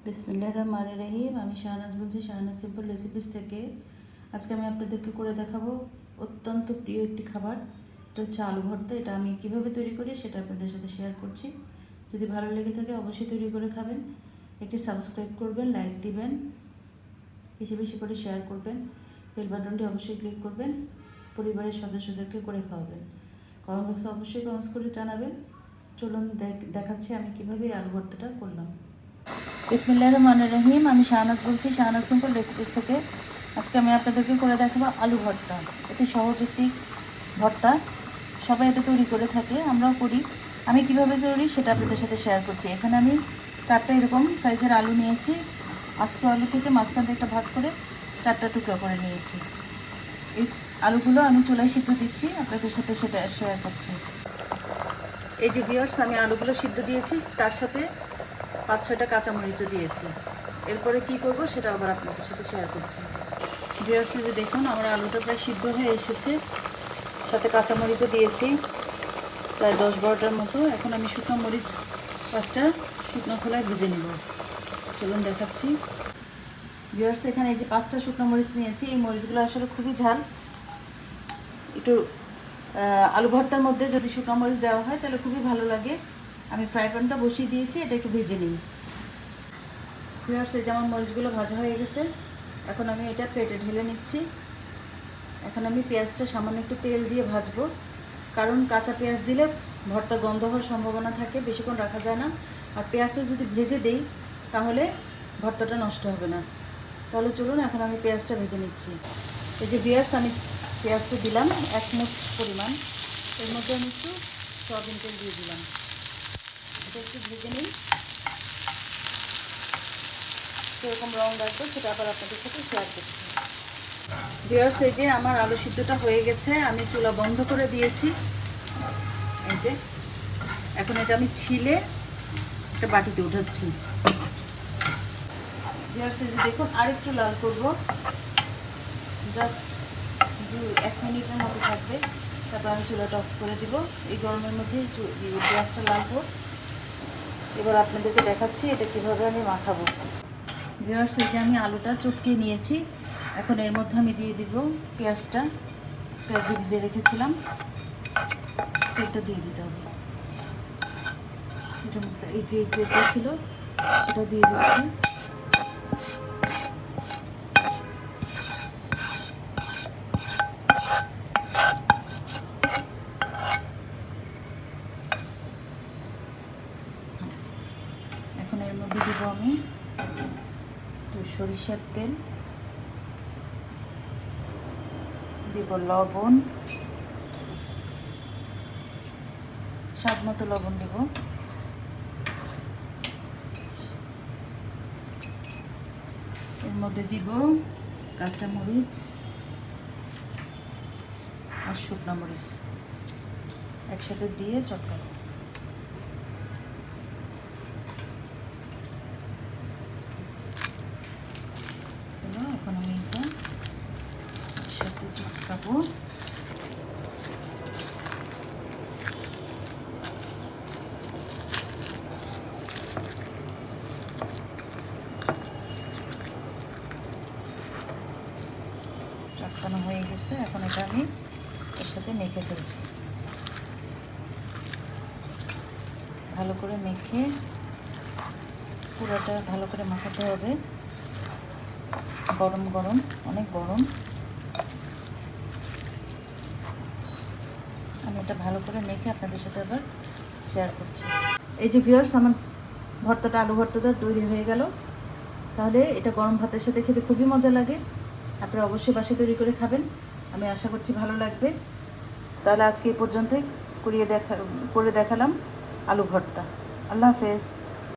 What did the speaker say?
বিসমিল্লাহির রহমানির রহিম। আমি শাহনাজ বলছি, শাহনাজ সিম্পল রেসিপিস থেকে। আজকে আমি আপনাদেরকে করে দেখাবো অত্যন্ত প্রিয় একটি খাবার। এটা হচ্ছে আলু ভর্তা। এটা আমি কিভাবে তৈরি করি সেটা আপনাদের সাথে শেয়ার করছি। যদি ভালো লেগে থাকে অবশ্যই তৈরি করে খাবেন। একটি সাবস্ক্রাইব করবেন, লাইক দিবেন, বেশি বেশি করে শেয়ার করবেন, বেল বাটনটি অবশ্যই ক্লিক করবেন, পরিবারের সদস্যদেরকে করে খাওয়াবেন। কমেন্ট বক্সে অবশ্যই কমেন্টস করে জানাবেন। চলুন দেখাচ্ছি আমি কীভাবে আলু ভর্তাটা করলাম। বিসমিল্লাহির রহমানির রহিম। আমি শাহনাজ বলছি, শাহনাজ সিম্পল রেসিপিস থেকে। আজকে আমি আপনাদেরকে করে দেখাবো আলু ভর্তা। এটি সহজ একটি ভর্তা, সবাই এটা তৈরি করে থাকে, আমরাও করি। আমি কিভাবে করি সেটা আপনাদের সাথে শেয়ার করছি। এখানে আমি 4টা এরকম সাইজের আলু নিয়েছি। আস্ত আলু থেকে মাঝখান থেকে ভাগ করে 4টা টুকরো করে নিয়েছি। এই আলুগুলো আমি চুলায় সিদ্ধ দিচ্ছি, আপনাদের সাথে সেটা শেয়ার করছি। এই যে ভিউয়ার্স, আমি আলুগুলো সিদ্ধ দিয়েছি, তার সাথে 5-6টা কাঁচামরিচও দিয়েছি। এরপরে কি করব সেটা আবার আপনাদের সাথে শেয়ার করছি। ভিউয়ার্স, যে দেখুন আমার আলুটা প্রায় সিদ্ধ হয়ে এসেছে, সাথে কাঁচামরিচও দিয়েছি প্রায় 10-12টার মতো। এখন আমি শুকনো মরিচ 5টা শুকনো খোলায় ভেজে নেব। চলুন দেখাচ্ছি। ভিউয়ার্স, এখানে এই যে 5টা শুকনো মরিচ নিয়েছি। এই মরিচগুলো আসলে খুবই ঝাল। একটু আলু ভর্তার মধ্যে যদি শুকনো মরিচ দেওয়া হয় তাহলে খুবই ভালো লাগে। আমি ফ্রাই প্যানটা বসিয়ে দিয়েছি, এটা একটু ভেজে নিই। ভিউয়ার্স, এই যেমন মরিচগুলো ভাজা হয়ে গেছে, এখন আমি এটা প্লেটে ঢেলে নিচ্ছি। এখন আমি পেঁয়াজটা সামান্য একটু তেল দিয়ে ভাজবো, কারণ কাঁচা পেঁয়াজ দিলে ভর্তা গন্ধ হওয়ার সম্ভাবনা থাকে, বেশিক্ষণ রাখা যায় না। আর পেঁয়াজটা যদি ভেজে দেই তাহলে ভর্তাটা নষ্ট হবে না। তাহলে চলুন এখন আমি পেঁয়াজটা ভেজে নিচ্ছি। এই যে ভিউয়ার্স, আমি পেঁয়াজটা দিলাম 1 মুঠ পরিমাণ। এর মধ্যে আমি একটু সয়াবিন তেল দিয়ে দিলাম। এটা একটু ভেজে নিই, সেরকম রং রাখবো, সেটা আবার আপনাদের সাথে শেয়ার করছি। ভিউয়ার্স, এই যে আমার আলু সিদ্ধটা হয়ে গেছে, আমি চুলা বন্ধ করে দিয়েছি। এই যে এখন এটা আমি ছিলে একটা বাটিতে উঠাচ্ছি। ভিউয়ার্স, এই যে দেখুন আরেকটু লাল করবো, জাস্ট 1 মিনিটের মতো থাকবে, তারপর আমি চুলাটা অফ করে দিব। এই গরমের মধ্যে পেঁয়াজটা লাল হোক। এবার আপনাদেরকে দেখাচ্ছি এটা কীভাবে আমি মাখাবো। ভিউয়ার্স, এই যে আমি আলুটা চটকিয়ে নিয়েছি, এখন এর মধ্যে আমি দিয়ে দিব পেঁয়াজটা। পেঁয়াজ ভিজিয়ে রেখেছিলাম, তেলটা দিয়ে দিতে হবে। এটার মধ্যে এই যে তেলটা ছিল সেটা দিয়ে দিচ্ছি। এখন এর মধ্যে দিব আমি একটু সরিষার তেল, দিব লবণ, স্বাদ মতো লবণ দিব। এর মধ্যে দিব কাঁচামরিচ আর শুকনো মরিচ একসাথে দিয়ে চটকাবো। এখন আমি এটা একসাথে চটকাবো। চটকানো হয়ে গেছে, এখন এটা আমি এর সাথে মেখে ফেলছি। ভালো করে মেখে পুরোটা ভালো করে মাখাতে হবে। গরম গরম, অনেক গরম। আমি এটা ভালো করে মেখে আপনাদের সাথে আবার শেয়ার করছি। এই যে ভিউয়ার্স, আমার ভর্তাটা আলু ভর্তাটা তৈরি হয়ে গেল। তাহলে এটা গরম ভাতের সাথে খেতে খুবই মজা লাগে। আপনারা অবশ্যই বাসায় তৈরি করে খাবেন, আমি আশা করছি ভালো লাগবে। তাহলে আজকে এই পর্যন্তই করে দেখালাম আলু ভর্তা। আল্লাহ হাফেজ।